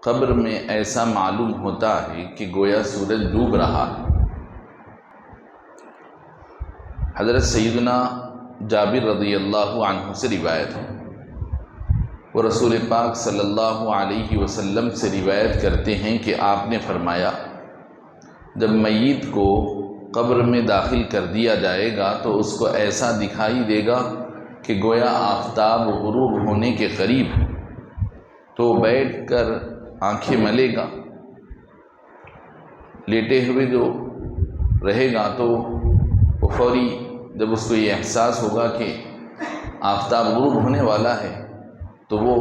قبر میں ایسا معلوم ہوتا ہے کہ گویا سورج ڈوب رہا ہے۔ حضرت سیدنا جابر رضی اللہ عنہ سے روایت ہے، وہ رسول پاک صلی اللہ علیہ وسلم سے روایت کرتے ہیں کہ آپ نے فرمایا، جب میت کو قبر میں داخل کر دیا جائے گا تو اس کو ایسا دکھائی دے گا کہ گویا آفتاب غروب ہونے کے قریب ہے، تو بیٹھ کر آنکھیں ملے گا، لیٹے ہوئے جو رہے گا تو وہ فوری جب اس کو یہ احساس ہوگا کہ آفتاب غروب ہونے والا ہے تو وہ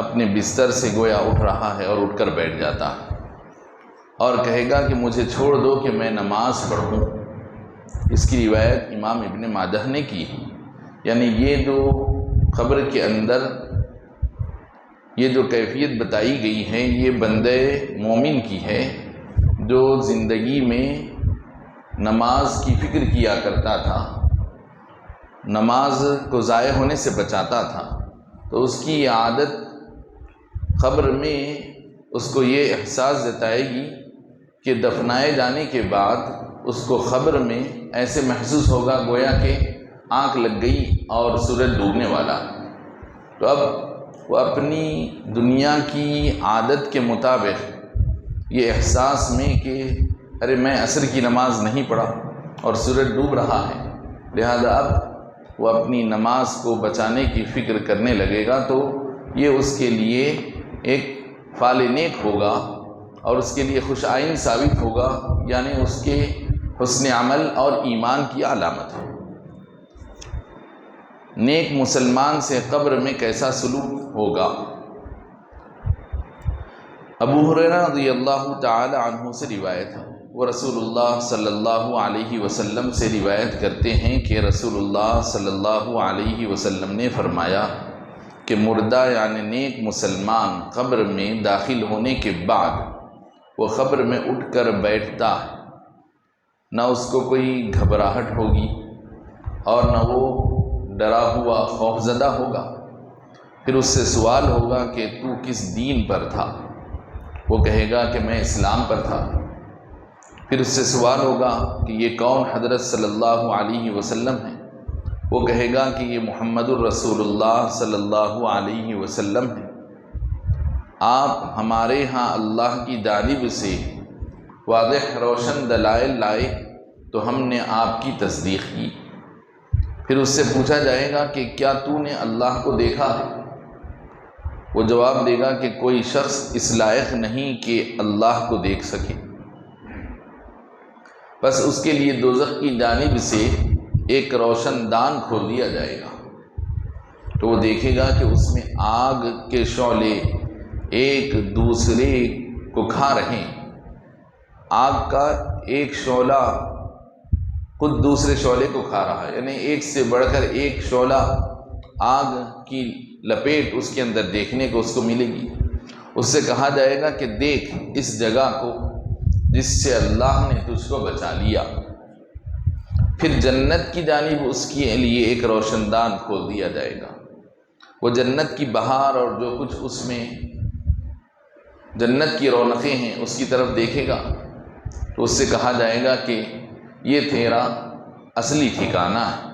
اپنے بستر سے گویا اٹھ رہا ہے اور اٹھ کر بیٹھ جاتا ہے اور کہے گا کہ مجھے چھوڑ دو کہ میں نماز پڑھوں۔ اس کی روایت امام ابن ماجہ نے کی ہے۔ یعنی یہ جو قبر کے اندر یہ جو کیفیت بتائی گئی ہے یہ بندے مومن کی ہے جو زندگی میں نماز کی فکر کیا کرتا تھا، نماز کو ضائع ہونے سے بچاتا تھا، تو اس کی یہ عادت قبر میں اس کو یہ احساس جتائے گی کہ دفنائے جانے کے بعد اس کو قبر میں ایسے محسوس ہوگا گویا کہ آنکھ لگ گئی اور سورج ڈوبنے والا۔ تو اب وہ اپنی دنیا کی عادت کے مطابق یہ احساس میں کہ ارے میں عصر کی نماز نہیں پڑھا اور سورج ڈوب رہا ہے، لہذا اب وہ اپنی نماز کو بچانے کی فکر کرنے لگے گا، تو یہ اس کے لیے ایک فعل نیک ہوگا اور اس کے لیے خوش آئین ثابت ہوگا، یعنی اس کے حسن عمل اور ایمان کی علامت ہے۔ نیک مسلمان سے قبر میں کیسا سلوک ہوگا؟ ابو ہریرہ رضی اللہ تعالی عنہ سے روایت ہے، وہ رسول اللہ صلی اللہ علیہ وسلم سے روایت کرتے ہیں کہ رسول اللہ صلی اللہ علیہ وسلم نے فرمایا کہ مردہ یعنی نیک مسلمان قبر میں داخل ہونے کے بعد وہ قبر میں اٹھ کر بیٹھتا ہے، نہ اس کو کوئی گھبراہٹ ہوگی اور نہ وہ ڈرا ہوا خوفزدہ ہوگا۔ پھر اس سے سوال ہوگا کہ تو کس دین پر تھا؟ وہ کہے گا کہ میں اسلام پر تھا۔ پھر اس سے سوال ہوگا کہ یہ کون حضرت صلی اللہ علیہ وسلم ہے؟ وہ کہے گا کہ یہ محمد الرسول اللہ صلی اللہ علیہ وسلم ہے۔ آپ ہمارے ہاں اللہ کی جانب سے واضح روشن دلائل لائے تو ہم نے آپ کی تصدیق کی۔ پھر اس سے پوچھا جائے گا کہ کیا تو نے اللہ کو دیکھا ہے؟ وہ جواب دے گا کہ کوئی شخص اس لائق نہیں کہ اللہ کو دیکھ سکے، بس اس کے لیے دوزخ کی جانب سے ایک روشن دان کھول دیا جائے گا، تو وہ دیکھے گا کہ اس میں آگ کے شعلے ایک دوسرے کو کھا رہے ہیں، آگ کا ایک شعلہ خود دوسرے شعلے کو کھا رہا ہے، یعنی ایک سے بڑھ کر ایک شعلہ آگ کی لپیٹ اس کے اندر دیکھنے کو اس کو ملے گی۔ اس سے کہا جائے گا کہ دیکھ اس جگہ کو جس سے اللہ نے تجھ کو بچا لیا۔ پھر جنت کی جانب اس کے لیے ایک روشن دان کھول دیا جائے گا، وہ جنت کی بہار اور جو کچھ اس میں جنت کی رونقیں ہیں اس کی طرف دیکھے گا، تو اس سے کہا جائے گا کہ یہ تیرا اصلی ٹھکانہ ہے،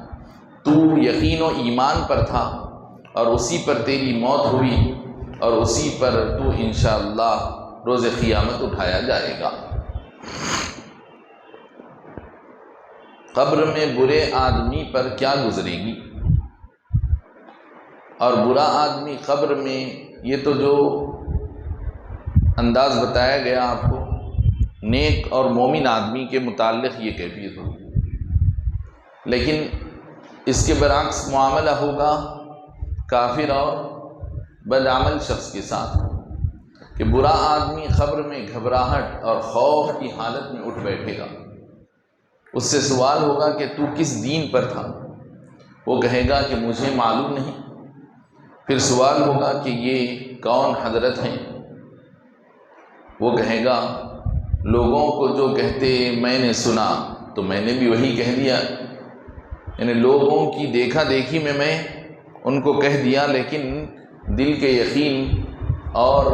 تو یقین و ایمان پر تھا اور اسی پر تیری موت ہوئی اور اسی پر تو انشاءاللہ روز قیامت اٹھایا جائے گا۔ قبر میں برے آدمی پر کیا گزرے گی؟ اور برا آدمی قبر میں یہ تو جو انداز بتایا گیا آپ کو، نیک اور مومن آدمی کے متعلق یہ کیفیت ہوگی، لیکن اس کے برعکس معاملہ ہوگا کافر اور بدعمل شخص کے ساتھ، کہ برا آدمی قبر میں گھبراہٹ اور خوف کی حالت میں اٹھ بیٹھے گا۔ اس سے سوال ہوگا کہ تو کس دین پر تھا؟ وہ کہے گا کہ مجھے معلوم نہیں۔ پھر سوال ہوگا کہ یہ کون حضرت ہیں؟ وہ کہے گا لوگوں کو جو کہتے میں نے سنا تو میں نے بھی وہی کہہ دیا، یعنی لوگوں کی دیکھا دیکھی میں ان کو کہہ دیا، لیکن دل کے یقین اور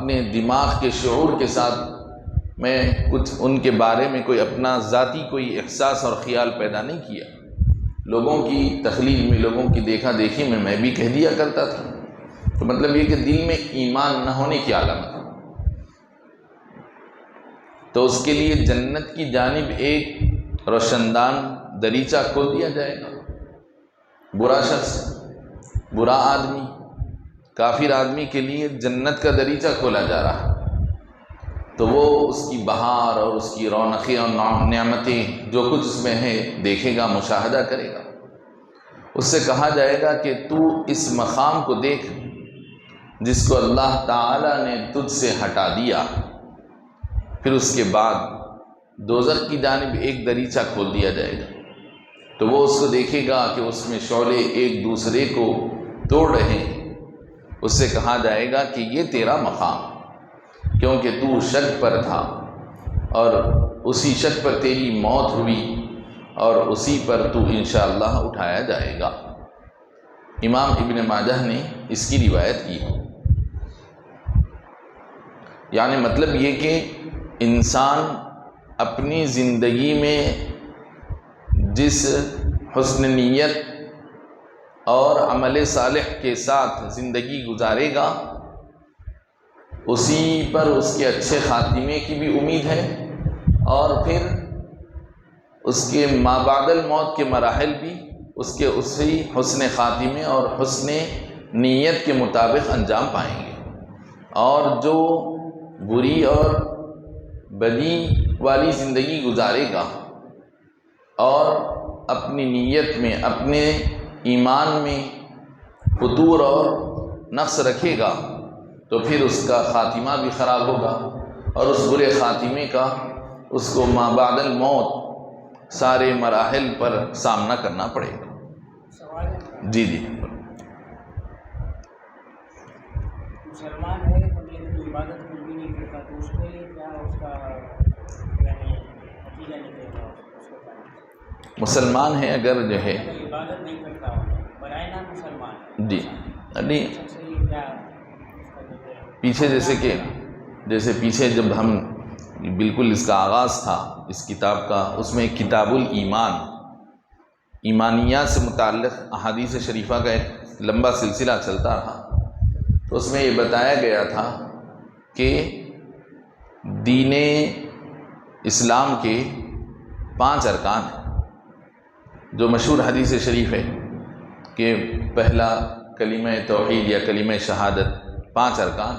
اپنے دماغ کے شعور کے ساتھ میں کچھ ان کے بارے میں کوئی اپنا ذاتی کوئی احساس اور خیال پیدا نہیں کیا۔ لوگوں کی تخلیل میں، لوگوں کی دیکھا دیکھی میں بھی کہہ دیا کرتا تھا۔ تو مطلب یہ کہ دل میں ایمان نہ ہونے کی علامت ہے۔ تو اس کے لیے جنت کی جانب ایک روشندان دریچہ کھول دیا جائے گا۔ برا شخص، برا آدمی، کافر آدمی کے لیے جنت کا دریچہ کھولا جا رہا ہے، تو وہ اس کی بہار اور اس کی رونقیں اور نعمتیں جو کچھ اس میں ہے دیکھے گا، مشاہدہ کرے گا۔ اس سے کہا جائے گا کہ تو اس مقام کو دیکھ جس کو اللہ تعالیٰ نے تجھ سے ہٹا دیا۔ پھر اس کے بعد دوزخ کی جانب ایک دریچہ کھول دیا جائے گا، تو وہ اس کو دیکھے گا کہ اس میں شعلے ایک دوسرے کو توڑ رہے ہیں۔ اس سے کہا جائے گا کہ یہ تیرا مقام، کیونکہ تو شک پر تھا اور اسی شک پر تیری موت ہوئی اور اسی پر تو انشاءاللہ اٹھایا جائے گا۔ امام ابن ماجہ نے اس کی روایت کی ہے۔ یعنی مطلب یہ کہ انسان اپنی زندگی میں جس حسن نیت اور عمل صالح کے ساتھ زندگی گزارے گا، اسی پر اس کے اچھے خاتمے کی بھی امید ہے، اور پھر اس کے ما بعد الموت کے مراحل بھی اس کے اسی حسن خاتمے اور حسن نیت کے مطابق انجام پائیں گے۔ اور جو بری اور بدی والی زندگی گزارے گا اور اپنی نیت میں، اپنے ایمان میں فتور اور نقص رکھے گا، تو پھر اس کا خاتمہ بھی خراب ہوگا، اور اس برے خاتمے کا اس کو ما بعد الموت سارے مراحل پر سامنا کرنا پڑے گا۔ جی مسلمان ہے لیکن عبادت کچھ بھی نہیں کرتا، تو اس کے لیے کیا اس کا یعنی نتیجہ نکلے گا؟ مسلمان ہے اگر جو ہے عبادت نہیں کرتا برائے نام مسلمان ہے، جی نہیں کیا پیچھے جیسے پیچھے جب ہم بالکل اس کا آغاز تھا اس کتاب کا، اس میں کتاب الایمان، ایمانیات سے متعلق احادیث شریفہ کا ایک لمبا سلسلہ چلتا رہا، تو اس میں یہ بتایا گیا تھا کہ دین اسلام کے 5 ارکان ہیں، جو مشہور حدیث شریف ہے کہ پہلا کلمہ توحید یا کلمہ شہادت، 5 ارکان،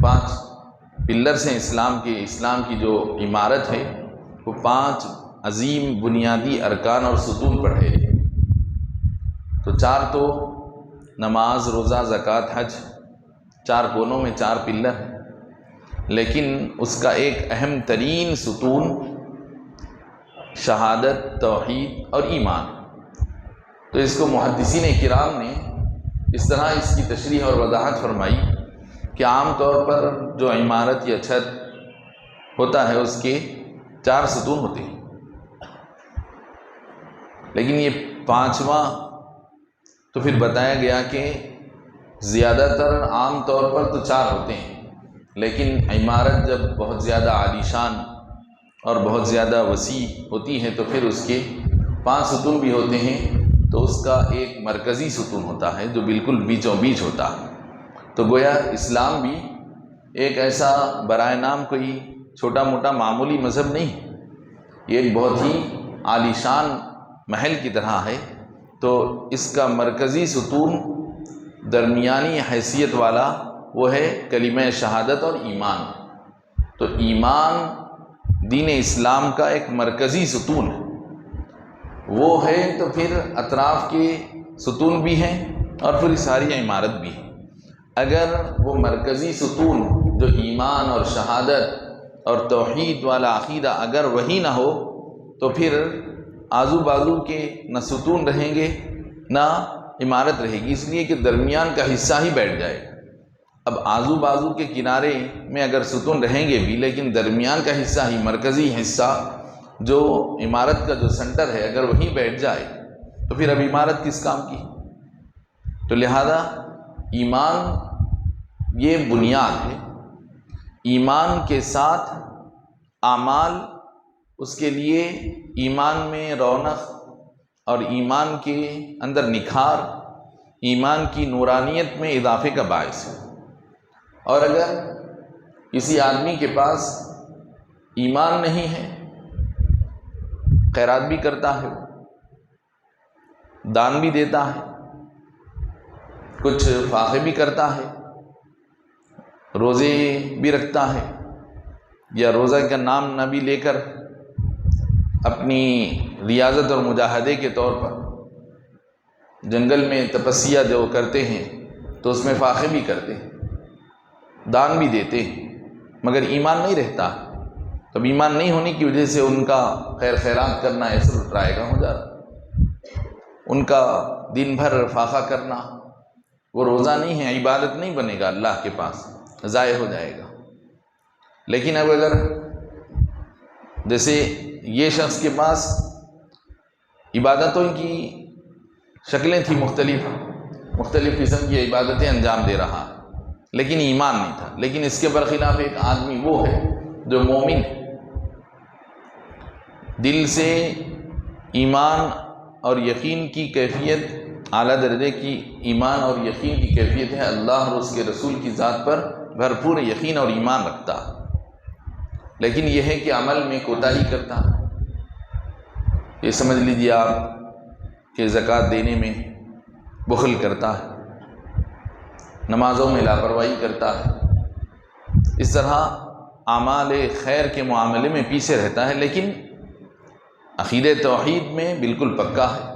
5 پلرز ہیں اسلام کی جو عمارت ہے، وہ 5 عظیم بنیادی ارکان اور ستون پر ہے۔ تو 4 تو نماز، روزہ، زکوٰۃ، حج، 4 کونوں میں 4 پلر ہیں، لیکن اس کا ایک اہم ترین ستون شہادت، توحید اور ایمان۔ تو اس کو محدثین کرام نے اس طرح اس کی تشریح اور وضاحت فرمائی کہ عام طور پر جو عمارت یا چھت ہوتا ہے اس کے 4 ستون ہوتے ہیں، لیکن یہ 5واں تو پھر بتایا گیا کہ زیادہ تر عام طور پر تو 4 ہوتے ہیں، لیکن عمارت جب بہت زیادہ عالیشان اور بہت زیادہ وسیع ہوتی ہے تو پھر اس کے 5 ستون بھی ہوتے ہیں، تو اس کا ایک مرکزی ستون ہوتا ہے جو بالکل بیچوں بیچ ہوتا ہے۔ تو گویا اسلام بھی ایک ایسا برائے نام کوئی چھوٹا موٹا معمولی مذہب نہیں، یہ ایک بہت ہی عالیشان محل کی طرح ہے۔ تو اس کا مرکزی ستون درمیانی حیثیت والا وہ ہے کلمہ شہادت اور ایمان۔ تو ایمان دین اسلام کا ایک مرکزی ستون ہے، وہ ہے تو پھر اطراف کے ستون بھی ہیں اور پھر ساری عمارت بھی ہے۔ اگر وہ مرکزی ستون جو ایمان اور شہادت اور توحید والا عقیدہ اگر وہی نہ ہو تو پھر آزو بازو کے نہ ستون رہیں گے نہ عمارت رہے گی، اس لیے کہ درمیان کا حصہ ہی بیٹھ جائے گا۔ اب آزو بازو کے کنارے میں اگر ستون رہیں گے بھی، لیکن درمیان کا حصہ ہی، مرکزی حصہ جو عمارت کا جو سنٹر ہے، اگر وہیں بیٹھ جائے تو پھر اب عمارت کس کام کی؟ تو لہذا ایمان یہ بنیاد ہے۔ ایمان کے ساتھ اعمال، اس کے لیے ایمان میں رونق اور ایمان کے اندر نکھار، ایمان کی نورانیت میں اضافے کا باعث ہے۔ اور اگر کسی آدمی کے پاس ایمان نہیں ہے، خیرات بھی کرتا ہے، دان بھی دیتا ہے، کچھ فاقے بھی کرتا ہے، روزے بھی رکھتا ہے، یا روزہ کا نام نہ بھی لے کر اپنی ریاضت اور مجاہدے کے طور پر جنگل میں تپسیا جو کرتے ہیں تو اس میں فاقے بھی کرتے ہیں، دان بھی دیتے ہیں، مگر ایمان نہیں رہتا، تب ایمان نہیں ہونے کی وجہ سے ان کا خیرات کرنا ایسا رائے گا ہو جاتا، ان کا دن بھر فاقہ کرنا وہ روزہ نہیں ہے، عبادت نہیں بنے گا، اللہ کے پاس ضائع ہو جائے گا۔ لیکن اب اگر جیسے یہ شخص کے پاس عبادتوں کی شکلیں تھیں، مختلف قسم کی عبادتیں انجام دے رہا ہے، لیکن ایمان نہیں تھا، لیکن اس کے برخلاف ایک آدمی وہ ہے جو مومن ہے، دل سے ایمان اور یقین کی کیفیت، اعلیٰ درجے کی ایمان اور یقین کی کیفیت ہے، اللہ اور اس کے رسول کی ذات پر بھرپور یقین اور ایمان رکھتا ہے، لیکن یہ ہے کہ عمل میں کوتاہی کرتا ہے۔ یہ سمجھ لیجیے آپ کہ زکوٰۃ دینے میں بخل کرتا ہے، نمازوں میں لاپرواہی کرتا ہے، اس طرح اعمال خیر کے معاملے میں پیچھے رہتا ہے، لیکن عقیدہ توحید میں بالکل پکا ہے۔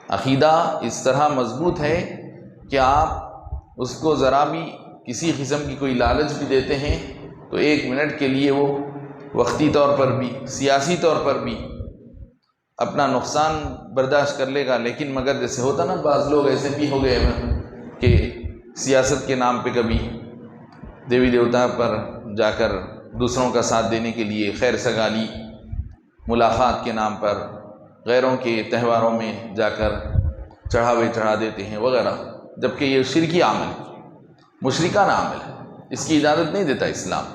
عقیدہ اس طرح مضبوط ہے کہ آپ اس کو ذرا بھی کسی قسم کی کوئی لالچ بھی دیتے ہیں تو 1 منٹ کے لیے وہ وقتی طور پر بھی، سیاسی طور پر بھی اپنا نقصان برداشت کر لے گا، لیکن مگر جیسے ہوتا نا، بعض لوگ ایسے بھی ہو گئے ہیں کہ سیاست کے نام پہ کبھی دیوی دیوتا پر جا کر دوسروں کا ساتھ دینے کے لیے خیر سگالی، ملاقات کے نام پر غیروں کے تہواروں میں جا کر چڑھاوے چڑھا دیتے ہیں وغیرہ، جبکہ یہ شرکی عمل ہے، مشرکانہ عمل ہے، اس کی اجازت نہیں دیتا اسلام۔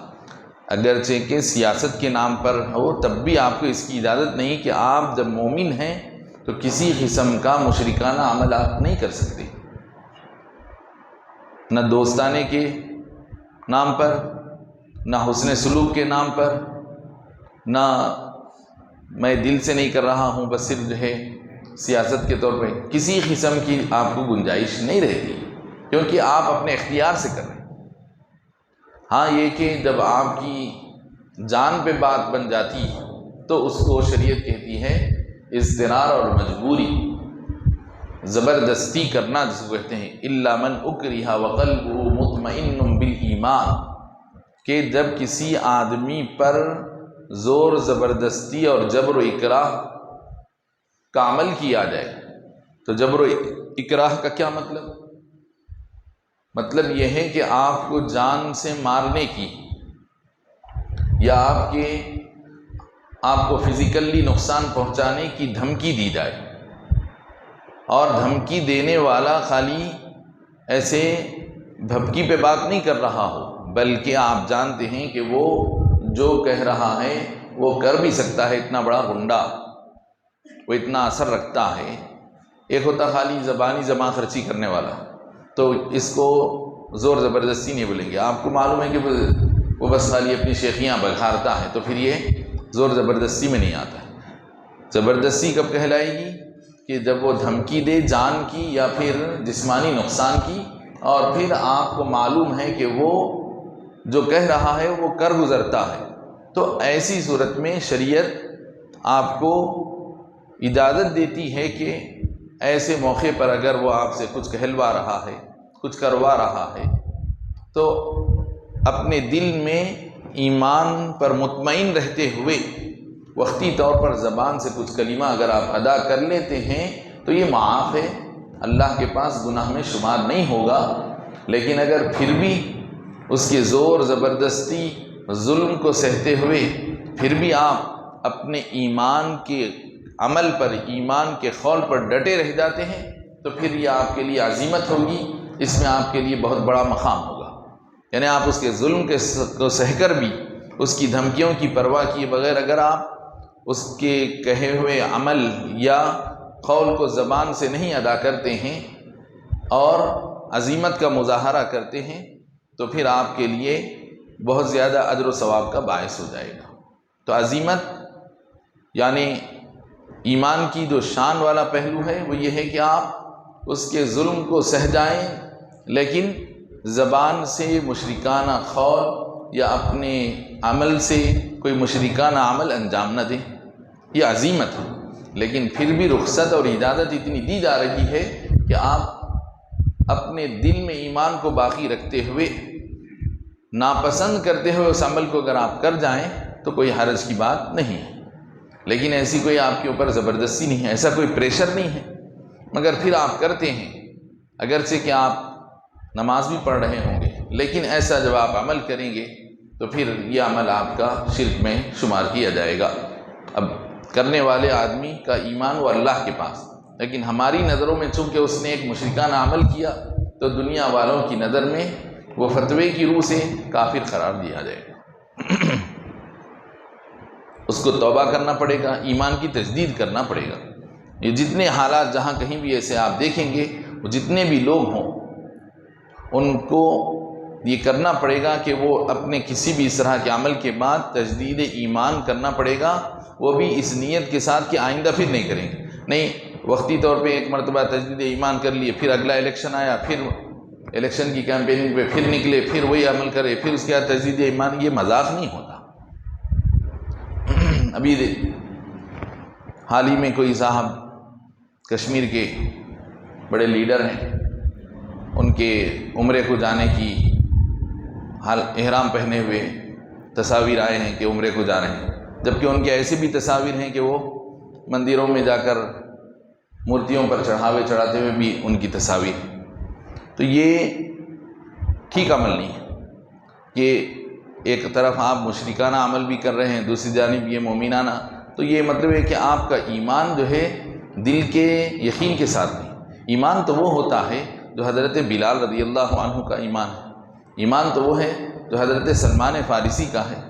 اگرچہ کہ سیاست کے نام پر ہو تب بھی آپ کو اس کی اجازت نہیں کہ آپ جب مومن ہیں تو کسی قسم کا مشرکانہ عمل آپ نہیں کر سکتے، نہ دوستانے کے نام پر، نہ حسن سلوک کے نام پر، نہ میں دل سے نہیں کر رہا ہوں، بس صرف جو ہے سیاست کے طور پہ، کسی قسم کی آپ کو گنجائش نہیں رہتی، کیونکہ آپ اپنے اختیار سے کر رہے ہیں۔ ہاں یہ کہ جب آپ کی جان پہ بات بن جاتی ہے تو اس کو شریعت کہتی ہے اضطرار اور مجبوری، زبردستی کرنا جس کو کہتے ہیں، الا من اکرہ وقلبہ مطمئن بالایمان، کہ جب کسی آدمی پر زور زبردستی اور جبر و اکراہ کا عمل کیا جائے، تو جبر و اکراہ کا کیا مطلب یہ ہے کہ آپ کو جان سے مارنے کی یا آپ کو فزیکلی نقصان پہنچانے کی دھمکی دی جائے، اور دھمکی دینے والا خالی ایسے دھمکی پہ بات نہیں کر رہا ہو، بلکہ آپ جانتے ہیں کہ وہ جو کہہ رہا ہے وہ کر بھی سکتا ہے، اتنا بڑا غنڈہ، وہ اتنا اثر رکھتا ہے۔ ایک ہوتا خالی زبانی زبان خرچی کرنے والا، تو اس کو زور زبردستی نہیں بولیں گے، آپ کو معلوم ہے کہ وہ بس خالی اپنی شیخیاں بگھارتا ہے، تو پھر یہ زور زبردستی میں نہیں آتا ہے۔ زبردستی کب کہلائے گی؟ کہ جب وہ دھمکی دے جان کی یا پھر جسمانی نقصان کی، اور پھر آپ کو معلوم ہے کہ وہ جو کہہ رہا ہے وہ کر گزرتا ہے، تو ایسی صورت میں شریعت آپ کو اجازت دیتی ہے کہ ایسے موقع پر اگر وہ آپ سے کچھ کہلوا رہا ہے، کچھ کروا رہا ہے، تو اپنے دل میں ایمان پر مطمئن رہتے ہوئے وقتی طور پر زبان سے کچھ کلمہ اگر آپ ادا کر لیتے ہیں تو یہ معاف ہے، اللہ کے پاس گناہ میں شمار نہیں ہوگا۔ لیکن اگر پھر بھی اس کے زور زبردستی ظلم کو سہتے ہوئے پھر بھی آپ اپنے ایمان کے عمل پر، ایمان کے قول پر ڈٹے رہ جاتے ہیں، تو پھر یہ آپ کے لیے عزیمت ہوگی، اس میں آپ کے لیے بہت بڑا مقام ہوگا. یعنی آپ اس کے ظلم کو سہ کر بھی اس کی دھمکیوں کی پرواہ کیے بغیر اگر آپ اس کے کہے ہوئے عمل یا قول کو زبان سے نہیں ادا کرتے ہیں اور عزیمت کا مظاہرہ کرتے ہیں تو پھر آپ کے لیے بہت زیادہ اجر و ثواب کا باعث ہو جائے گا. تو عزیمت یعنی ایمان کی جو شان والا پہلو ہے وہ یہ ہے کہ آپ اس کے ظلم کو سہ جائیں لیکن زبان سے مشرکانہ قول یا اپنے عمل سے کوئی مشرکانہ عمل انجام نہ دیں. یہ عزیمت ہے. لیکن پھر بھی رخصت اور اجازت اتنی دی جا رہی ہے کہ آپ اپنے دل میں ایمان کو باقی رکھتے ہوئے ناپسند کرتے ہوئے اس عمل کو اگر آپ کر جائیں تو کوئی حرج کی بات نہیں ہے. لیکن ایسی کوئی آپ کے اوپر زبردستی نہیں ہے، ایسا کوئی پریشر نہیں ہے، مگر پھر آپ کرتے ہیں اگرچہ کہ آپ نماز بھی پڑھ رہے ہوں گے لیکن ایسا جب آپ عمل کریں گے تو پھر یہ عمل آپ کا شرک میں شمار کیا جائے گا. اب کرنے والے آدمی کا ایمان وہ اللہ کے پاس، لیکن ہماری نظروں میں چونکہ اس نے ایک مشرکانہ عمل کیا تو دنیا والوں کی نظر میں وہ فتوے کی روح سے کافر قرار دیا جائے گا. اس کو توبہ کرنا پڑے گا، ایمان کی تجدید کرنا پڑے گا. یہ جتنے حالات جہاں کہیں بھی ایسے آپ دیکھیں گے وہ جتنے بھی لوگ ہوں ان کو یہ کرنا پڑے گا کہ وہ اپنے کسی بھی اس طرح کے عمل کے بعد تجدید ایمان کرنا پڑے گا، وہ بھی اس نیت کے ساتھ کہ آئندہ پھر نہیں کریں گے. نہیں وقتی طور پہ ایک مرتبہ تجدید ایمان کر لیے، پھر اگلا الیکشن آیا، پھر الیکشن کی کیمپیننگ پہ پھر نکلے، پھر وہی عمل کرے، پھر اس کے بعد تجدید ایمان. یہ مذاق نہیں ہوتا. ابھی حال ہی میں کوئی صاحب کشمیر کے بڑے لیڈر ہیں، ان کے عمرے کو جانے کی حال احرام پہنے ہوئے تصاویر آئے ہیں کہ عمرے کو جا رہے ہیں، جبکہ ان کے ایسے بھی تصاویر ہیں کہ وہ مندروں میں جا کر مورتیوں پر چڑھاوے چڑھاتے ہوئے بھی ان کی تصاویر. تو یہ ٹھیک عمل نہیں ہے کہ ایک طرف آپ مشرکانہ عمل بھی کر رہے ہیں، دوسری جانب یہ مومنانہ. تو یہ مطلب ہے کہ آپ کا ایمان جو ہے دل کے یقین کے ساتھ نہیں. ایمان تو وہ ہوتا ہے جو حضرت بلال رضی اللہ عنہ کا ایمان ہے. ایمان تو وہ ہے جو حضرت سلمان فارسی کا ہے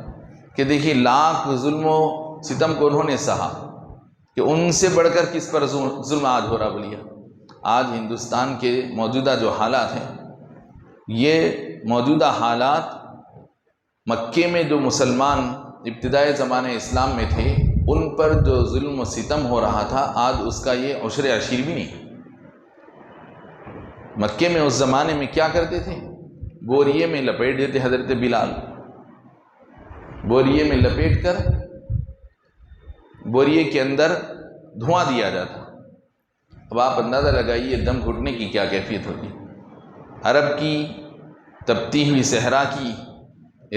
کہ دیکھیے لاکھ ظلم و ستم کو انہوں نے سہا کہ ان سے بڑھ کر کس پر ظلم آج ہو رہا بولیے. آج ہندوستان کے موجودہ جو حالات ہیں، یہ موجودہ حالات مکے میں جو مسلمان ابتدائی زمانے اسلام میں تھے ان پر جو ظلم و ستم ہو رہا تھا آج اس کا یہ عشر عشیر بھی نہیں. مکے میں اس زمانے میں کیا کرتے تھے؟ بوریے میں لپیٹ دیتے حضرت بلال، بوریے میں لپیٹ کر بوریے کے اندر دھواں دیا جاتا. اب آپ اندازہ لگائیے دم گھٹنے کی کیا کیفیت ہوتی. عرب کی تپتی ہوئی صحرا کی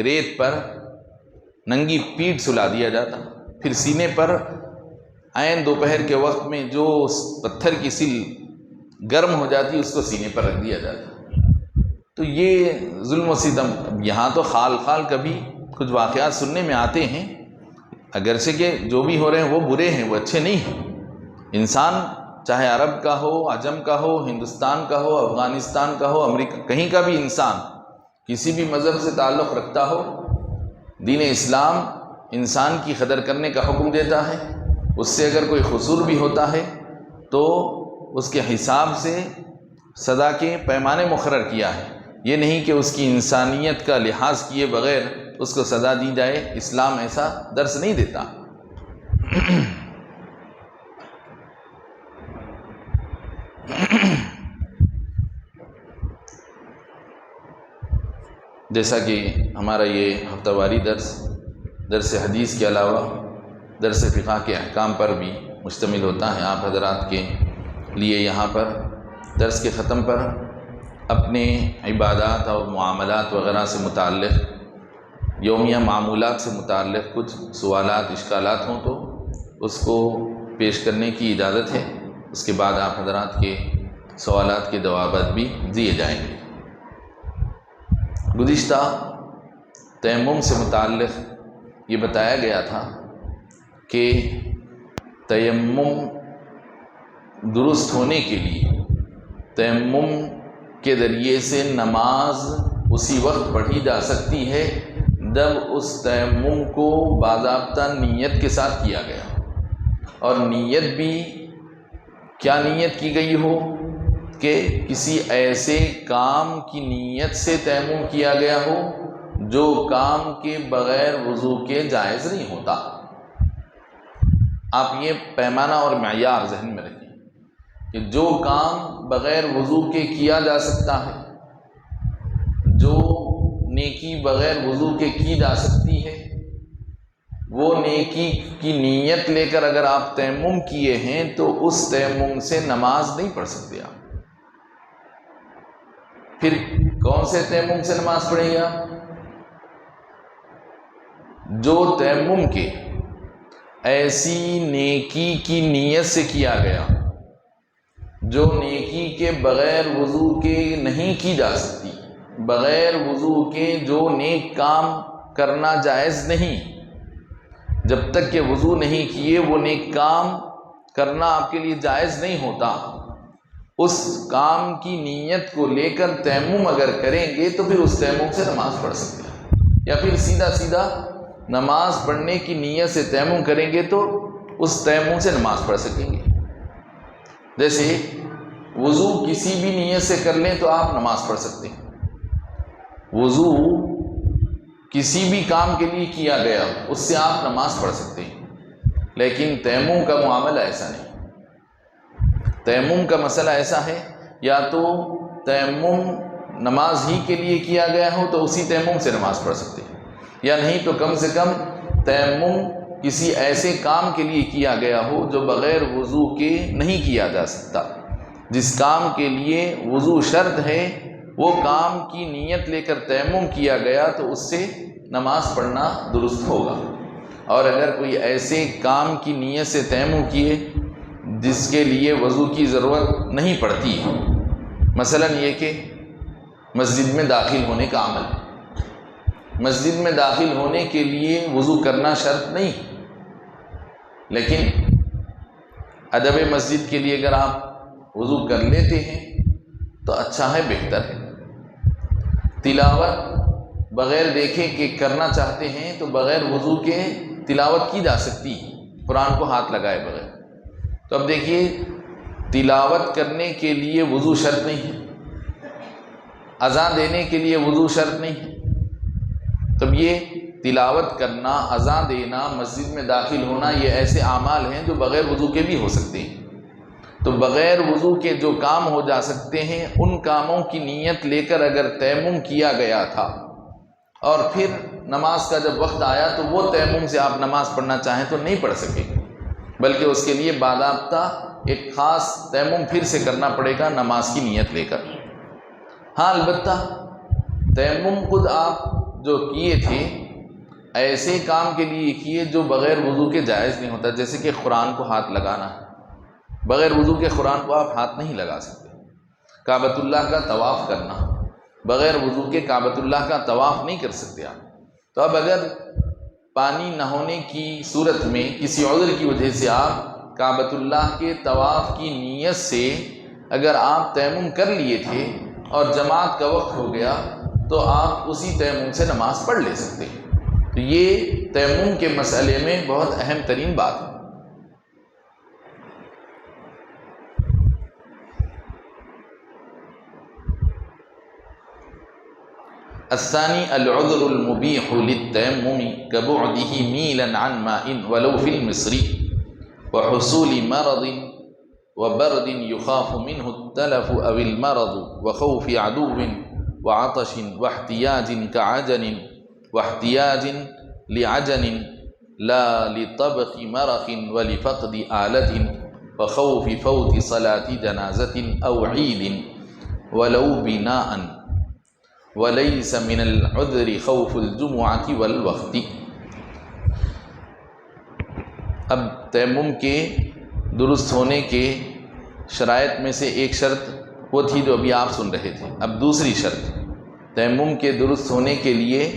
ریت پر ننگی پیٹھ سلا دیا جاتا، پھر سینے پر عین دوپہر کے وقت میں جو پتھر کی سل گرم ہو جاتی اس کو سینے پر رکھ دیا جاتا. تو یہ ظلم و ستم یہاں تو خال خال کبھی کچھ واقعات سننے میں آتے ہیں، اگرچہ کہ جو بھی ہو رہے ہیں وہ برے ہیں، وہ اچھے نہیں ہیں. انسان چاہے عرب کا ہو، عجم کا ہو، ہندوستان کا ہو، افغانستان کا ہو، امریکہ، کہیں کا بھی انسان کسی بھی مذہب سے تعلق رکھتا ہو، دین اسلام انسان کی قدر کرنے کا حکم دیتا ہے. اس سے اگر کوئی قصور بھی ہوتا ہے تو اس کے حساب سے سزا کے پیمانے مقرر کیا ہے. یہ نہیں کہ اس کی انسانیت کا لحاظ کیے بغیر اس کو سزا دی جائے. اسلام ایسا درس نہیں دیتا. جیسا کہ ہمارا یہ ہفتہ واری درس حدیث کے علاوہ درس فقہ کے احکام پر بھی مشتمل ہوتا ہے. آپ حضرات کے لیے یہاں پر درس کے ختم پر اپنے عبادات اور معاملات وغیرہ سے متعلق یومیہ معمولات سے متعلق کچھ سوالات اشکالات ہوں تو اس کو پیش کرنے کی اجازت ہے. اس کے بعد آپ حضرات کے سوالات کے جوابات بھی دیے جائیں گے. گزشتہ تیمم سے متعلق یہ بتایا گیا تھا کہ تیمم درست ہونے کے لیے، تیمم کے ذریعے سے نماز اسی وقت پڑھی جا سکتی ہے جب اس تیمم کو باضابطہ نیت کے ساتھ کیا گیا، اور نیت بھی کیا نیت کی گئی ہو کہ کسی ایسے کام کی نیت سے تیمم کیا گیا ہو جو کام کے بغیر وضو کے جائز نہیں ہوتا۔ آپ یہ پیمانہ اور معیار ذہن میں رکھیں کہ جو کام بغیر وضو کے کیا جا سکتا ہے، جو نیکی بغیر وضو کے کی جا سکتی ہے، وہ نیکی کی نیت لے کر اگر آپ تیمم کیے ہیں تو اس تیمم سے نماز نہیں پڑھ سکتے آپ۔ پھر کون سے تیمم سے نماز پڑھیں گے آپ؟ جو تیمم کے ایسی نیکی کی نیت سے کیا گیا جو نیکی کے بغیر وضو کے نہیں کی جا سکتی، بغیر وضو کے جو نیک کام کرنا جائز نہیں، جب تک کہ وضو نہیں کیے وہ نیک کام کرنا آپ کے لیے جائز نہیں ہوتا، اس کام کی نیت کو لے کر تیمم اگر کریں گے تو پھر اس تیمم سے نماز پڑھ سکتے ہیں، یا پھر سیدھا نماز پڑھنے کی نیت سے تیمم کریں گے تو اس تیمم سے نماز پڑھ سکیں گے۔ جیسے وضو کسی بھی نیت سے کر لیں تو آپ نماز پڑھ سکتے ہیں، وضو کسی بھی کام کے لیے کیا گیا اس سے آپ نماز پڑھ سکتے ہیں، لیکن تیمم کا معاملہ ایسا نہیں۔ تیمم کا مسئلہ ایسا ہے یا تو تیمم نماز ہی کے لیے کیا گیا ہو تو اسی تیمم سے نماز پڑھ سکتے ہیں، یا نہیں تو کم سے کم تیمم کسی ایسے کام کے لیے کیا گیا ہو جو بغیر وضو کے نہیں کیا جا سکتا، جس کام کے لیے وضو شرط ہے وہ کام کی نیت لے کر تیمم کیا گیا تو اس سے نماز پڑھنا درست ہوگا۔ اور اگر کوئی ایسے کام کی نیت سے تیمم کیے جس کے لیے وضو کی ضرورت نہیں پڑتی، مثلا یہ کہ مسجد میں داخل ہونے کا عمل، مسجد میں داخل ہونے کے لیے وضو کرنا شرط نہیں، لیکن ادب مسجد کے لیے اگر آپ وضو کر لیتے ہیں تو اچھا ہے، بہتر ہے۔ تلاوت بغیر دیکھے کہ کرنا چاہتے ہیں تو بغیر وضو کے تلاوت کی جا سکتی ہے، قرآن کو ہاتھ لگائے بغیر۔ تو اب دیکھیے، تلاوت کرنے کے لیے وضو شرط نہیں ہے، اذان دینے کے لیے وضو شرط نہیں ہے، تب یہ تلاوت کرنا، اذان دینا، مسجد میں داخل ہونا، یہ ایسے اعمال ہیں جو بغیر وضو کے بھی ہو سکتے ہیں۔ تو بغیر وضو کے جو کام ہو جا سکتے ہیں ان کاموں کی نیت لے کر اگر تیمم کیا گیا تھا اور پھر نماز کا جب وقت آیا تو وہ تیمم سے آپ نماز پڑھنا چاہیں تو نہیں پڑھ سکیں، بلکہ اس کے لیے باضابطہ ایک خاص تیمم پھر سے کرنا پڑے گا نماز کی نیت لے کر۔ ہاں، البتہ تیمم خود آپ جو کیے تھے ایسے کام کے لیے کیے جو بغیر وضو کے جائز نہیں ہوتا، جیسے کہ قرآن کو ہاتھ لگانا، بغیر وضو کے قرآن کو آپ ہاتھ نہیں لگا سکتے۔ کعبۃ اللہ کا طواف کرنا، بغیر وضو کے کعبۃ اللہ کا طواف نہیں کر سکتے آپ۔ تو اب اگر پانی نہ ہونے کی صورت میں کسی عذر کی وجہ سے آپ کعبۃ اللہ کے طواف کی نیت سے اگر آپ تیمم کر لیے تھے اور جماعت کا وقت ہو گیا تو آپ اسی تیمم سے نماز پڑھ لے سکتے ہیں۔ تو یہ تیمم کے مسئلے میں بہت اہم ترین بات ہے۔ الثانی العذر المبیح للتیمم كبعده میلا عن ماء ولو في المصر وحصول مرض وبرد يخاف منه التلف او المرض وخوف عدو وعطش واحتياج كعجن واحتياج لعجن لا لطبخ مرخ ولفقد آلة وخوف فوت صلاة جنازة أو عيد ولو بناء وَلَيْسَ مِنَ الْعُذْرِ خَوْفُ الْجُمُعَةِ وَالْوَقْتِ۔ اب تیمم کے درست ہونے کے شرائط میں سے ایک شرط وہ تھی جو ابھی آپ سن رہے تھے۔ اب دوسری شرط، تیمم کے درست ہونے کے لیے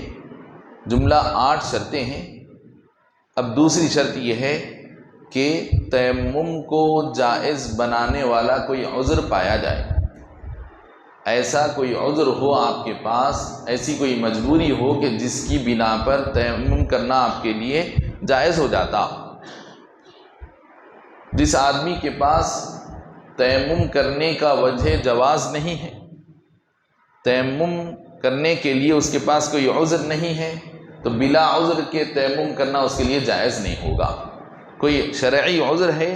جملہ 8 شرطیں ہیں۔ اب دوسری شرط یہ ہے کہ تیمم کو جائز بنانے والا کوئی عذر پایا جائے۔ ایسا کوئی عذر ہو آپ کے پاس، ایسی کوئی مجبوری ہو کہ جس کی بنا پر تیمم کرنا آپ کے لیے جائز ہو جاتا۔ جس آدمی کے پاس تیمم کرنے کا وجہ جواز نہیں ہے، تیمم کرنے کے لیے اس کے پاس کوئی عذر نہیں ہے، تو بلا عذر کے تیمم کرنا اس کے لیے جائز نہیں ہوگا۔ کوئی شرعی عذر ہے،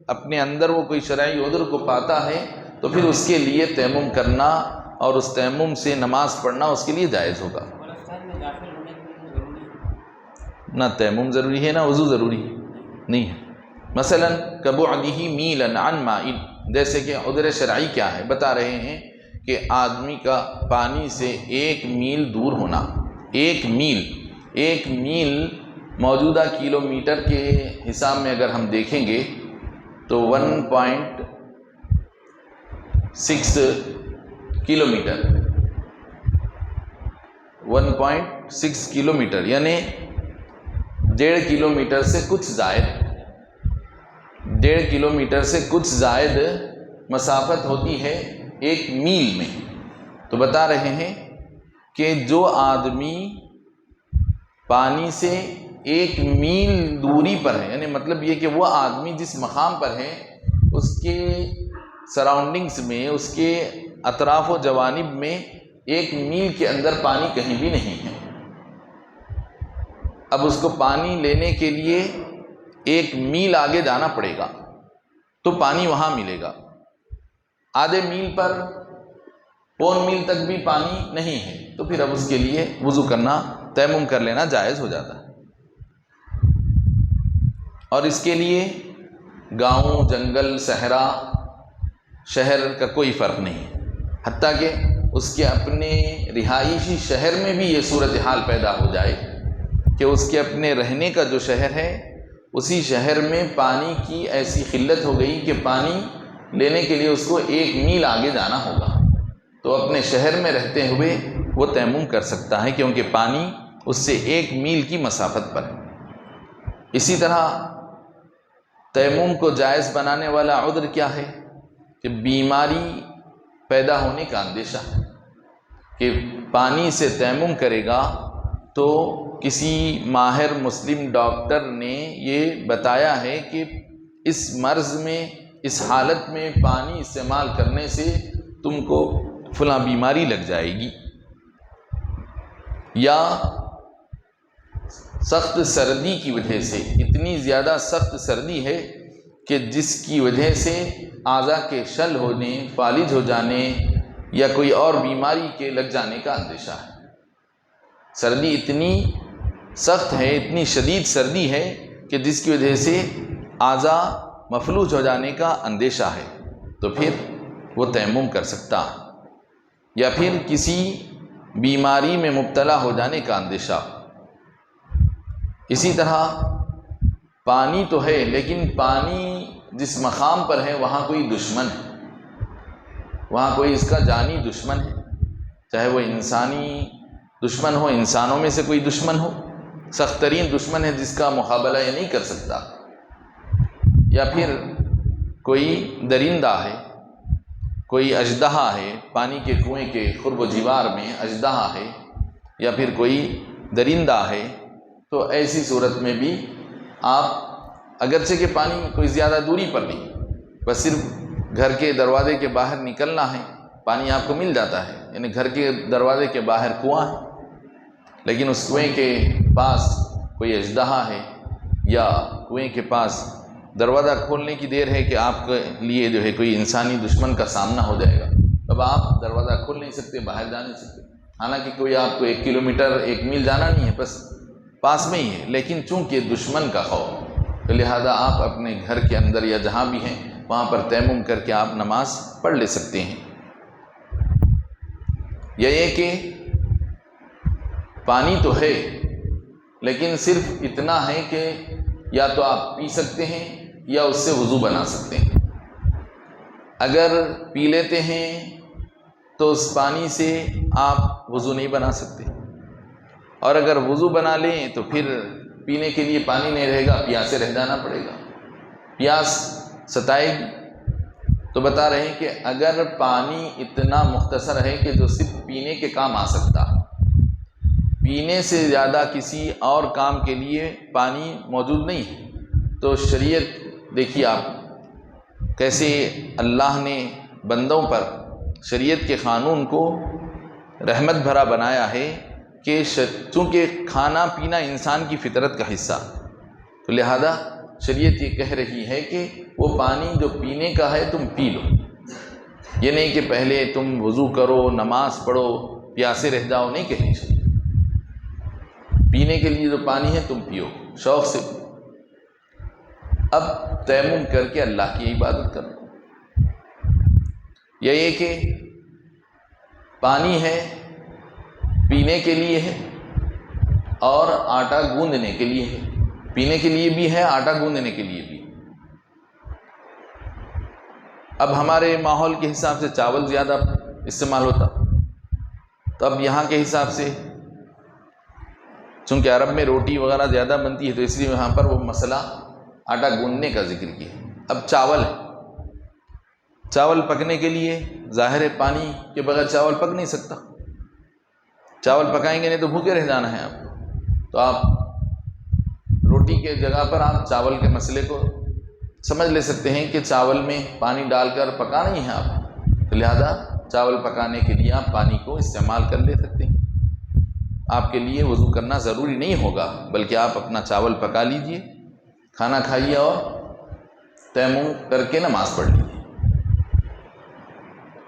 اپنے اندر وہ کوئی شرعی عذر کو پاتا ہے، تو پھر اس کے لیے تیمم کرنا اور اس تیمم سے نماز پڑھنا اس کے لیے جائز ہوگا۔ قبرستان میں داخل ہونے کے لیے ضروری ہے؟ نہ تیمم ضروری ہے، نہ وضو ضروری نہیں ہے۔ مثلا کبعدہ میلا عن ماء، جیسے کہ عذر شرعی کیا ہے، بتا رہے ہیں کہ آدمی کا پانی سے 1 میل دور ہونا۔ 1 میل موجودہ کلومیٹر کے حساب میں اگر ہم دیکھیں گے تو 1.6 کلومیٹر، 1.6 کلومیٹر یعنی 1.5 کلومیٹر سے کچھ زائد، 1.5 کلومیٹر سے کچھ زائد مسافت ہوتی ہے 1 میل میں۔ تو بتا رہے ہیں کہ جو آدمی پانی سے 1 میل دوری پر ہے، یعنی مطلب یہ کہ وہ آدمی جس مقام پر ہے اس کے سراؤنڈنگز میں، اس کے اطراف و جوانب میں 1 میل کے اندر پانی کہیں بھی نہیں ہے۔ اب اس کو پانی لینے کے لیے 1 میل آگے جانا پڑے گا تو پانی وہاں ملے گا۔ آدھے میل پر، پون میل تک بھی پانی نہیں ہے، تو پھر اب اس کے لیے وضو کرنا، تیمم کر لینا جائز ہو جاتا ہے۔ اور اس کے لیے گاؤں، جنگل، صحرا، شہر کا کوئی فرق نہیں ہے، حتیٰ کہ اس کے اپنے رہائشی شہر میں بھی یہ صورتحال پیدا ہو جائے کہ اس کے اپنے رہنے کا جو شہر ہے اسی شہر میں پانی کی ایسی قلت ہو گئی کہ پانی لینے کے لیے اس کو 1 میل آگے جانا ہوگا، تو اپنے شہر میں رہتے ہوئے وہ تیمم کر سکتا ہے، کیونکہ پانی اس سے 1 میل کی مسافت پر ہے۔ اسی طرح تیمم کو جائز بنانے والا عذر کیا ہے کہ بیماری پیدا ہونے کا اندیشہ ہے، کہ پانی سے تیمم کرے گا تو کسی ماہر مسلم ڈاکٹر نے یہ بتایا ہے کہ اس مرض میں، اس حالت میں پانی استعمال کرنے سے تم کو فلاں بیماری لگ جائے گی، یا سخت سردی کی وجہ سے، اتنی زیادہ سخت سردی ہے کہ جس کی وجہ سے اعضاء کے شل ہونے، فالج ہو جانے یا کوئی اور بیماری کے لگ جانے کا اندیشہ ہے۔ سردی اتنی سخت ہے، اتنی شدید سردی ہے کہ جس کی وجہ سے اعضاء مفلوج ہو جانے کا اندیشہ ہے، تو پھر وہ تیمم کر سکتا ہے۔ یا پھر کسی بیماری میں مبتلا ہو جانے کا اندیشہ۔ اسی طرح پانی تو ہے، لیکن پانی جس مقام پر ہے وہاں کوئی دشمن ہے، وہاں کوئی اس کا جانی دشمن ہے، چاہے وہ انسانی دشمن ہو، انسانوں میں سے کوئی دشمن ہو، سخت ترین دشمن ہے جس کا مقابلہ یہ نہیں کر سکتا، یا پھر کوئی درندہ ہے، کوئی اژدہا ہے، پانی کے کنویں کے قرب و جوار میں اژدہا ہے، یا پھر کوئی درندہ ہے، تو ایسی صورت میں بھی آپ اگرچہ کہ پانی کوئی زیادہ دوری پر نہیں، بس صرف گھر کے دروازے کے باہر نکلنا ہے، پانی آپ کو مل جاتا ہے، یعنی گھر کے دروازے کے باہر کنواں ہے، لیکن اس کنویں کے پاس کوئی اژدہا ہے، یا کنویں کے پاس دروازہ کھولنے کی دیر ہے کہ آپ کے لیے جو ہے کوئی انسانی دشمن کا سامنا ہو جائے گا، اب آپ دروازہ کھول نہیں سکتے، باہر جا نہیں سکتے، حالانکہ کوئی آپ کو 1 کلومیٹر 1 میل جانا نہیں ہے، بس پاس میں ہی ہے، لیکن چونکہ دشمن کا خوف، تو لہذا آپ اپنے گھر کے اندر یا جہاں بھی ہیں وہاں پر تیمم کر کے آپ نماز پڑھ لے سکتے ہیں۔ یا یہ کہ پانی تو ہے لیکن صرف اتنا ہے کہ یا تو آپ پی سکتے ہیں یا اس سے وضو بنا سکتے ہیں۔ اگر پی لیتے ہیں تو اس پانی سے آپ وضو نہیں بنا سکتے، اور اگر وضو بنا لیں تو پھر پینے کے لیے پانی نہیں رہے گا، پیاسے رہ جانا پڑے گا، پیاس ستائے گی۔ تو بتا رہے ہیں کہ اگر پانی اتنا مختصر ہے کہ جو صرف پینے کے کام آ سکتا، پینے سے زیادہ کسی اور کام کے لیے پانی موجود نہیں ہے، تو شریعت دیکھیے آپ کیسے اللہ نے بندوں پر شریعت کے قانون کو رحمت بھرا بنایا ہے کہ چونکہ کھانا پینا انسان کی فطرت کا حصہ، تو لہذا شریعت یہ کہہ رہی ہے کہ وہ پانی جو پینے کا ہے تم پی لو، یہ نہیں کہ پہلے تم وضو کرو، نماز پڑھو، پیاسے رہ جاؤ، نہیں کہنی چاہیے۔ پینے کے لیے جو پانی ہے تم پیو، شوق سے پیو۔ اب تیمم کر کے اللہ کی عبادت کرو، یا یہ کہ پانی ہے پینے کے لیے ہے اور آٹا گوندنے کے لیے ہے، پینے کے لیے بھی ہے، آٹا گوندنے کے لیے بھی۔ اب ہمارے ماحول کے حساب سے چاول زیادہ استعمال ہوتا، تو اب یہاں کے حساب سے چونکہ عرب میں روٹی وغیرہ زیادہ بنتی ہے، تو اس لیے یہاں پر وہ مسئلہ آٹا گوندنے کا ذکر کیا۔ اب چاول ہے، چاول پکنے کے لیے ظاہر ہے پانی کے بغیر چاول پک نہیں سکتا، چاول پکائیں گے نہیں تو بھوکے رہ جانا ہے آپ، تو آپ روٹی کے جگہ پر آپ چاول کے مسئلے کو سمجھ لے سکتے ہیں کہ چاول میں پانی ڈال کر پکانا ہی ہے آپ، تو لہذا چاول پکانے کے لیے آپ پانی کو استعمال کر لے سکتے ہیں۔ آپ کے لیے وضو کرنا ضروری نہیں ہوگا، بلکہ آپ اپنا چاول پکا لیجئے، کھانا کھائیے اور تیمم کر کے نماز پڑھ لیجیے۔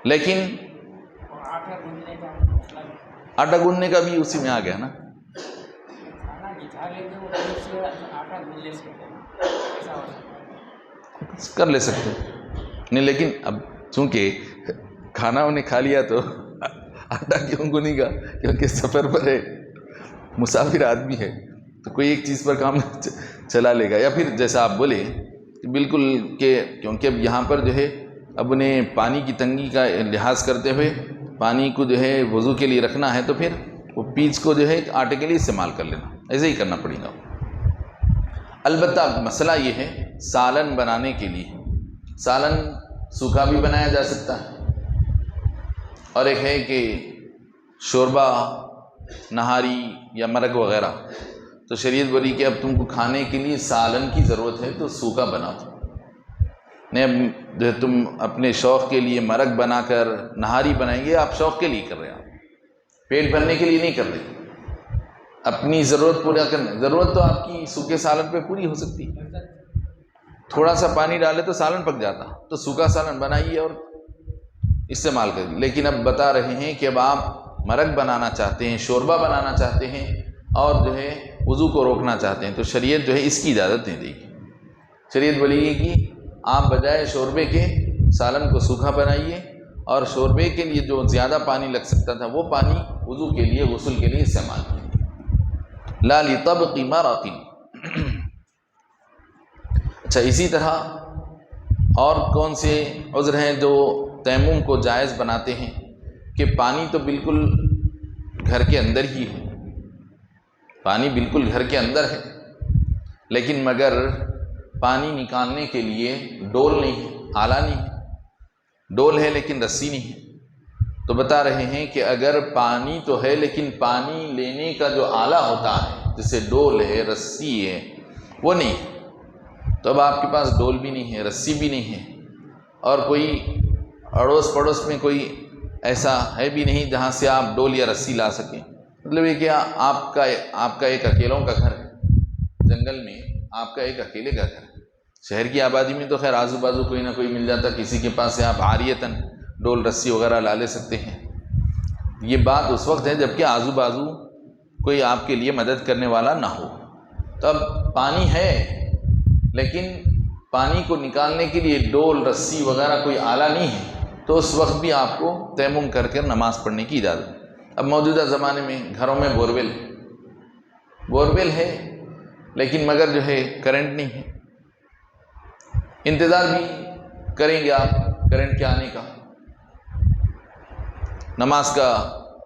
لیکن آٹا گوندنے کا مسئلہ آٹا گوندنے کا بھی اسی میں آ گیا نا، کھانا بچھا لیتے وہ پھر سے آٹا گوند لے سکتے ہیں، ایسا ہو سکتا ہے۔ کر لے سکتے نہیں، لیکن اب چونکہ کھانا انہیں کھا لیا تو آٹا کیوں گوندے گا؟ کیونکہ سفر پر ہے، مسافر آدمی ہے، تو کوئی ایک چیز پر کام چلا لے گا، یا پھر جیسا آپ بولے بالکل کہ کیونکہ اب یہاں پر جو ہے اب انہیں پانی کی تنگی کا لحاظ کرتے ہوئے پانی کو جو ہے وضو کے لیے رکھنا ہے، تو پھر وہ پیچ کو جو ہے آٹے کے لیے استعمال کر لینا، ایسے ہی کرنا پڑے گا۔ البتہ مسئلہ یہ ہے سالن بنانے کے لیے، سالن سوکھا بھی بنایا جا سکتا ہے، اور ایک ہے کہ شوربہ، نہاری یا مرق وغیرہ، تو شریعت بولی کہ اب تم کو کھانے کے لیے سالن کی ضرورت ہے تو سوکھا بناؤ، نہیں اب جو تم اپنے شوق کے لیے مرق بنا کر نہاری بنائیں گے، آپ شوق کے لیے کر رہے ہیں، آپ پیٹ بھرنے کے لیے نہیں کر رہے، اپنی ضرورت پورا کرنے، ضرورت تو آپ کی سوکھے سالن پہ پوری ہو سکتی ہے، تھوڑا سا پانی ڈالے تو سالن پک جاتا، تو سوکھا سالن بنائیے اور استعمال کریں۔ لیکن اب بتا رہے ہیں کہ اب آپ مرق بنانا چاہتے ہیں، شوربہ بنانا چاہتے ہیں، اور جو ہے وضو کو روکنا چاہتے ہیں، تو شریعت جو ہے اس کی اجازت نہیں دے گی۔ شریعت بولے گی کہ آپ بجائے شوربے کے سالن کو سوکھا بنائیے، اور شوربے کے لیے جو زیادہ پانی لگ سکتا تھا وہ پانی وضو کے لیے، غسل کے لیے استعمال کیجیے، لا لطبق مرق۔ اچھا، اسی طرح اور کون سے عذر ہیں جو تیمم کو جائز بناتے ہیں؟ کہ پانی تو بالکل گھر کے اندر ہی ہے، پانی بالکل گھر کے اندر ہے، لیکن مگر پانی نکالنے کے لیے ڈول نہیں ہے، آلہ نہیں ہے، ڈول ہے لیکن رسی نہیں ہے، تو بتا رہے ہیں کہ اگر پانی تو ہے لیکن پانی لینے کا جو آلہ ہوتا ہے جیسے ڈول ہے، رسی ہے، وہ نہیں ہے، تو اب آپ کے پاس ڈول بھی نہیں ہے، رسی بھی نہیں ہے، اور کوئی اڑوس پڑوس میں کوئی ایسا ہے بھی نہیں جہاں سے آپ ڈول یا رسی لا سکیں، مطلب یہ کہ آپ کا ایک اکیلوں کا گھر ہے، جنگل میں آپ کا ایک اکیلے کا گھر ہے۔ شہر کی آبادی میں تو خیر آزو بازو کوئی نہ کوئی مل جاتا، کسی کے پاس سے آپ عاریتاً ڈول رسی وغیرہ لا لے سکتے ہیں۔ یہ بات اس وقت ہے جب کہ آزو بازو کوئی آپ کے لیے مدد کرنے والا نہ ہو، تو اب پانی ہے لیکن پانی کو نکالنے کے لیے ڈول، رسی وغیرہ کوئی آلہ نہیں ہے، تو اس وقت بھی آپ کو تیمم کر کے نماز پڑھنے کی اجازت ہے۔ اب موجودہ زمانے میں گھروں میں بورویل ہے لیکن مگر جو ہے کرنٹ نہیں ہے، انتظار بھی کریں گے آپ کرنٹ کے آنے کا، نماز کا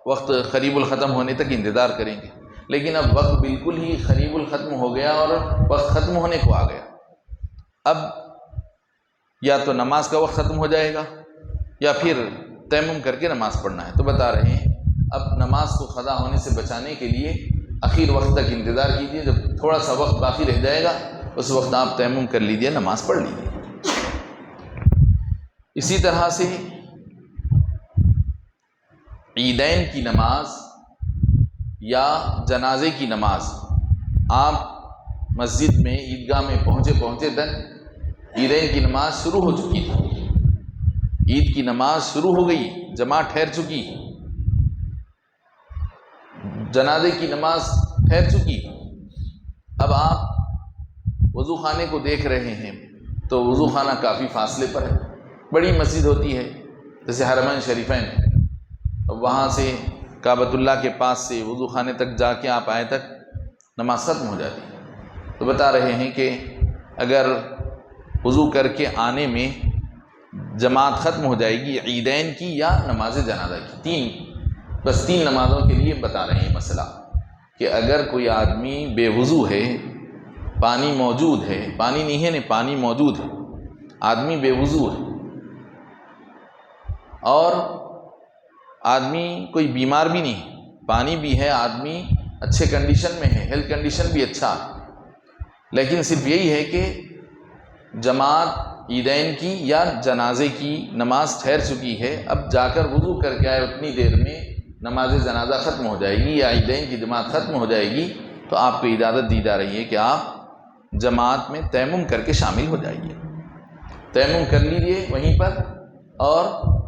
وقت قریب الختم ہونے تک انتظار کریں گے، لیکن اب وقت بالکل ہی قریب الختم ہو گیا اور وقت ختم ہونے کو آ گیا۔ اب یا تو نماز کا وقت ختم ہو جائے گا یا پھر تیمم کر کے نماز پڑھنا ہے۔ تو بتا رہے ہیں اب نماز کو قضا ہونے سے بچانے کے لیے اخیر وقت تک انتظار کیجیے، جب تھوڑا سا وقت باقی رہ جائے گا اس وقت آپ تیمم کر لیجیے، نماز پڑھ لیجیے۔ اسی طرح سے عیدین کی نماز یا جنازے کی نماز، آپ مسجد میں عیدگاہ میں پہنچے تک عیدین کی نماز شروع ہو چکی تھی، عید کی نماز شروع ہو گئی، جماعت ٹھہر چکی، جنازے کی نماز ٹھہر چکی، اب آپ وضو خانے کو دیکھ رہے ہیں تو وضو خانہ کافی فاصلے پر ہے، بڑی مسجد ہوتی ہے جیسے حرمین شریفین، وہاں سے کعبۃ اللہ کے پاس سے وضو خانے تک جا کے آپ آئے تک نماز ختم ہو جاتی ہے۔ تو بتا رہے ہیں کہ اگر وضو کر کے آنے میں جماعت ختم ہو جائے گی عیدین کی یا نماز جنازہ کی، تین نمازوں کے لیے بتا رہے ہیں مسئلہ، کہ اگر کوئی آدمی بے وضو ہے، پانی موجود ہے، پانی نہیں ہے نہیں پانی موجود ہے، آدمی بے وضو ہے اور آدمی کوئی بیمار بھی نہیں ہے، پانی بھی ہے، آدمی اچھے کنڈیشن میں ہے، ہیلتھ کنڈیشن بھی اچھا ہے، لیکن صرف یہی ہے کہ جماعت عیدین کی یا جنازے کی نماز ٹھہر چکی ہے، اب جا کر وضو کر کے آئے اتنی دیر میں نماز جنازہ ختم ہو جائے گی یا عیدین کی جماعت ختم ہو جائے گی، تو آپ کو اجازت دی جا رہی ہے کہ آپ جماعت میں تیمم کر کے شامل ہو جائیے، تیمم کر لیجیے وہیں پر اور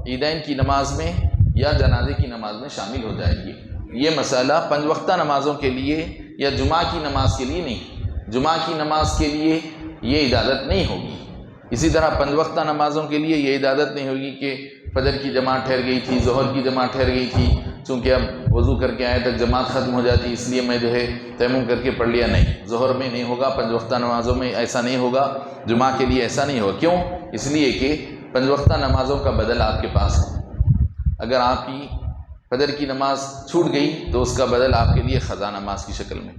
عیدین کی نماز میں یا جنازے کی نماز میں شامل ہو جائیے۔ یہ مسئلہ 5 وقتہ نمازوں کے لیے یا جمعہ کی نماز کے لیے نہیں، جمعہ کی نماز کے لیے یہ اجازت نہیں ہوگی، اسی طرح 5 وقتہ نمازوں کے لیے یہ اجازت نہیں ہوگی کہ فجر کی جماعت ٹھہر گئی تھی، ظہر کی جماعت ٹھہر گئی تھی، چونکہ اب وضو کر کے آئے تک جماعت ختم ہو جاتی اس لیے میں تیمم کر کے پڑھ لیا، نہیں، ظہر میں نہیں ہوگا، 5 وقتہ نمازوں میں ایسا نہیں ہوگا، جمعہ کے لیے ایسا نہیں ہوگا۔ کیوں؟ اس لیے کہ 5 وقتہ نمازوں کا بدل آپ کے پاس ہے، اگر آپ کی فجر کی نماز چھوٹ گئی تو اس کا بدل آپ کے لیے قضا نماز کی شکل میں،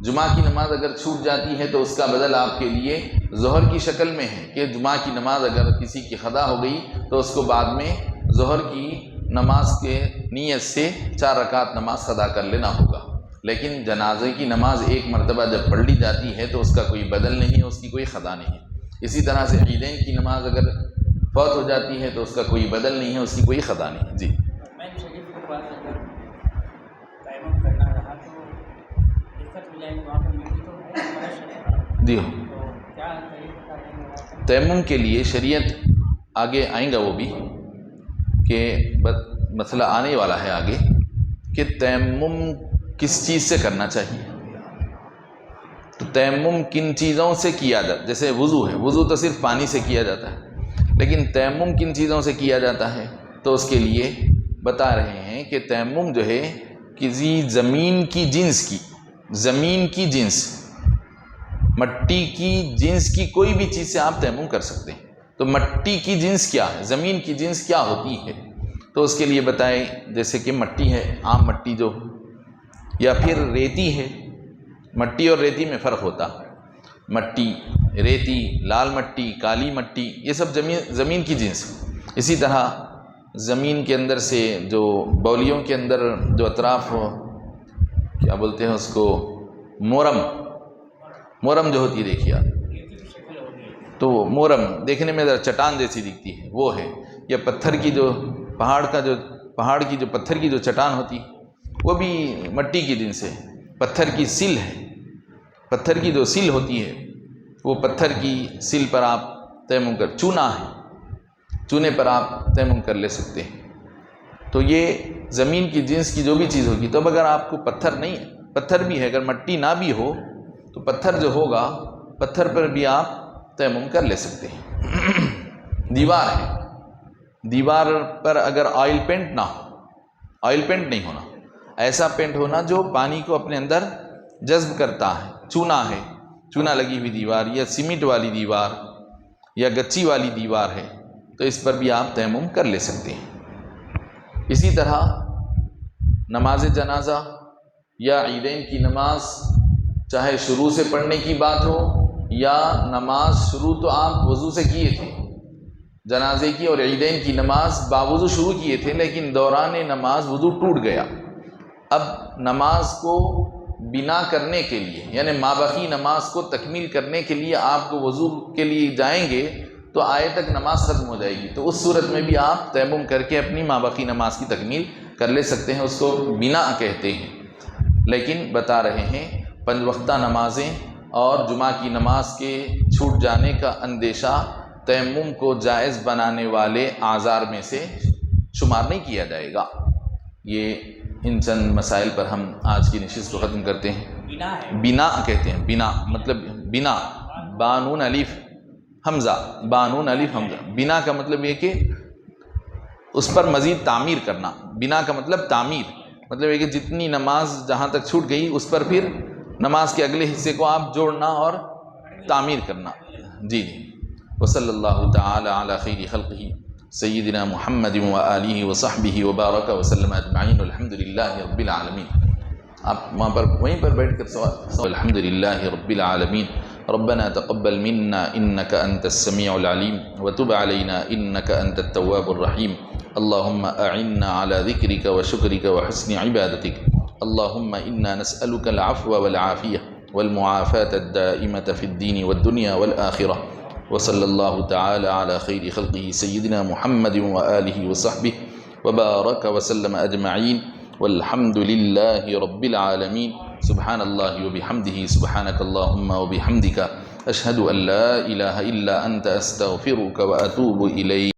جمعہ کی نماز اگر چھوٹ جاتی ہے تو اس کا بدل آپ کے لیے ظہر کی شکل میں ہے کہ جمعہ کی نماز اگر کسی کی قضا ہو گئی تو اس کو بعد میں ظہر کی نماز کے نیت سے 4 رکعت نماز قضا کر لینا ہوگا، لیکن جنازے کی نماز ایک مرتبہ جب پڑھ لی جاتی ہے تو اس کا کوئی بدل نہیں ہے، اس کی کوئی قضا نہیں ہے۔ اسی طرح سے عیدین کی نماز اگر فوت ہو جاتی ہے تو اس کا کوئی بدل نہیں ہے، اس کی کوئی قضا نہیں ہے۔ جی شریف کے پاس اگر تیمم کرنا رہا تو دقت ہو جائے گی، وہاں پر مٹی تو ہے، جی تو کیا طریقہ ہے؟ تیمم کے لیے شریعت آگے آئیں گا وہ بھی کہ مسئلہ آنے والا ہے آگے کہ تیمم کس چیز سے کرنا چاہیے، تو تیمم کن چیزوں سے کیا جاتا، جیسے وضو ہے، وضو تو صرف پانی سے کیا جاتا ہے، لیکن تیمم کن چیزوں سے کیا جاتا ہے تو اس کے لیے بتا رہے ہیں کہ تیمم جو ہے کسی زمین کی جنس کی، زمین کی جنس، مٹی کی جنس کی کوئی بھی چیز سے آپ تیمم کر سکتے ہیں۔ تو مٹی کی جنس کیا ہے، زمین کی جنس کیا ہوتی ہے، تو اس کے لیے بتائیں جیسے کہ مٹی ہے، عام مٹی جو، یا پھر ریتی ہے، مٹی اور ریتی میں فرق ہوتا، مٹی، ریتی، لال مٹی، کالی مٹی، یہ سب زمین کی جنس۔ اسی طرح زمین کے اندر سے جو باولیوں کے اندر جو اطراف کیا بولتے ہیں اس کو، مورم جو ہوتی ہے دیکھیے آپ، تو مورم دیکھنے میں ذرا چٹان جیسی دکھتی ہے وہ ہے، یا پتھر کی جو پہاڑ کی جو پتھر کی جو چٹان ہوتی وہ بھی مٹی کی جنس ہے۔ پتھر کی سل ہے، پتھر کی جو سل ہوتی ہے وہ پتھر کی سل پر آپ تیمم کر، چونا ہے، چونے پر آپ تیمم کر لے سکتے ہیں۔ تو یہ زمین کی جنس کی جو بھی چیز ہوگی، تو اب اگر آپ کو پتھر نہیں، پتھر بھی ہے، اگر مٹی نہ بھی ہو تو پتھر جو ہوگا پتھر پر بھی آپ تیمم کر لے سکتے ہیں۔ دیوار ہے، دیوار پر اگر آئل پینٹ نہ ہو، آئل پینٹ نہیں ہونا، ایسا پینٹ ہونا جو پانی کو اپنے اندر جذب کرتا ہے، چونا ہے، چونا لگی ہوئی دیوار، یا سیمنٹ والی دیوار یا گچی والی دیوار ہے تو اس پر بھی آپ تیمم کر لے سکتے ہیں۔ اسی طرح نماز جنازہ یا عیدین کی نماز چاہے شروع سے پڑھنے کی بات ہو یا نماز شروع تو آپ وضو سے کیے تھے، جنازے کی اور عیدین کی نماز باوضو شروع کیے تھے، لیکن دوران نماز وضو ٹوٹ گیا۔ اب نماز کو بنا کرنے کے لیے، یعنی مابقی نماز کو تکمیل کرنے کے لیے آپ کو وضو کے لیے جائیں گے تو آئے تک نماز ختم ہو جائے گی، تو اس صورت میں بھی آپ تیمم کر کے اپنی مابقی نماز کی تکمیل کر لے سکتے ہیں، اس کو بنا کہتے ہیں۔ لیکن بتا رہے ہیں 5 وقتہ نمازیں اور جمعہ کی نماز کے چھوٹ جانے کا اندیشہ تیمم کو جائز بنانے والے اعذار میں سے شمار نہیں کیا جائے گا۔ یہ ان چند مسائل پر ہم آج کی نشست کو ختم کرتے ہیں۔ بنا ہے، بنا کہتے ہیں، بنا مطلب بنا، بانون الف حمزہ، بانون الف حمزہ، بنا کا مطلب یہ کہ اس پر مزید تعمیر کرنا۔ بنا کا مطلب تعمیر، مطلب یہ کہ جتنی نماز جہاں تک چھوٹ گئی اس پر پھر نماز کے اگلے حصے کو آپ جوڑنا اور تعمیر کرنا۔ جی جی، وصلی اللہ تعالی علی خیر خلقہ سیدنا محمد وآلہ وصحبہ وبارک وسلم اجمعین، الحمد للہ رب العالمین۔ آپ وہاں پر وہیں پر بیٹھ کر سوال، الحمد للہ رب العالمین، ربنا تقبل منا انك انت السميع العليم وتب علينا انك انت التواب الرحيم، اللهم اعنا على ذكرك وشكرك وحسن عبادتك، اللهم انا نسألك العفو والعافية والمعافاة الدائمة في الدين والدنيا والآخرة، وصلى الله تعالى على خير خلقه سيدنا محمد وآله وصحبه وبارك وسلم أجمعين، والحمد لله رب العالمين، سبحان الله وبحمده، سبحانك اللهم وبحمدك، أشهد أن لا إله إلا أنت، أستغفرك وأتوب إليك۔